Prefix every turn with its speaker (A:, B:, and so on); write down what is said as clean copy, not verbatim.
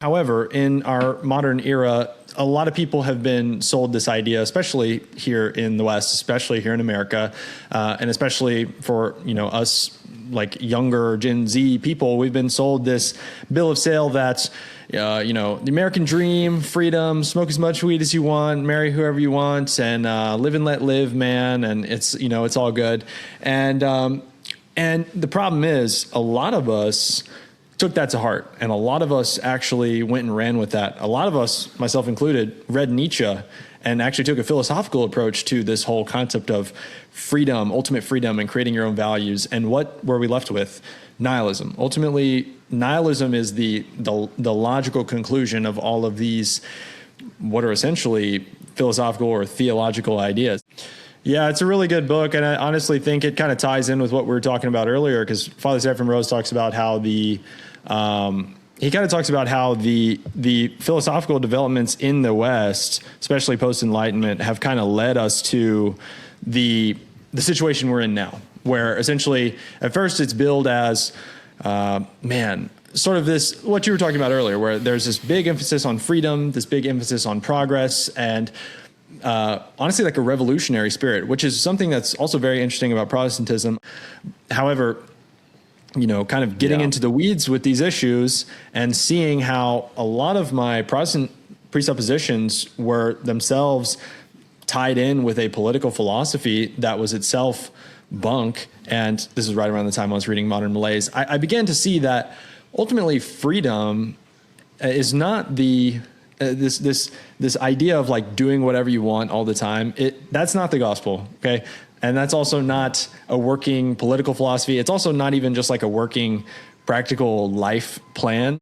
A: However, in our modern era, a lot of people have been sold this idea, especially here in the West, especially here in America, and especially for us like younger Gen Z people, we've been sold this bill of sale that the American dream, freedom, smoke as much weed as you want, marry whoever you want, and live and let live, man. And it's all good. And the problem is, a lot of us took that to heart, and a lot of us actually went and ran with that. A lot of us, myself included, read Nietzsche and actually took a philosophical approach to this whole concept of freedom, ultimate freedom, and creating your own values. And what were we left with? Nihilism. Ultimately, nihilism is the logical conclusion of all of these, what are essentially philosophical or theological ideas. Yeah, it's a really good book, and I honestly think it kind of ties in with what we were talking about earlier, because Father Seraphim Rose talks about how the philosophical developments in the West, especially post-Enlightenment, have kind of led us to the situation we're in now, where essentially at first it's billed as, sort of this, what you were talking about earlier, where there's this big emphasis on freedom, this big emphasis on progress, and honestly like a revolutionary spirit, which is something that's also very interesting about Protestantism. However, kind of getting into the weeds with these issues and seeing how a lot of my Protestant presuppositions were themselves tied in with a political philosophy that was itself bunk. And this is right around the time I was reading Modern Malaise. I began to see that ultimately freedom is not this idea of like doing whatever you want all the time. That's not the gospel. Okay. And that's also not a working political philosophy. It's also not even just like a working practical life plan.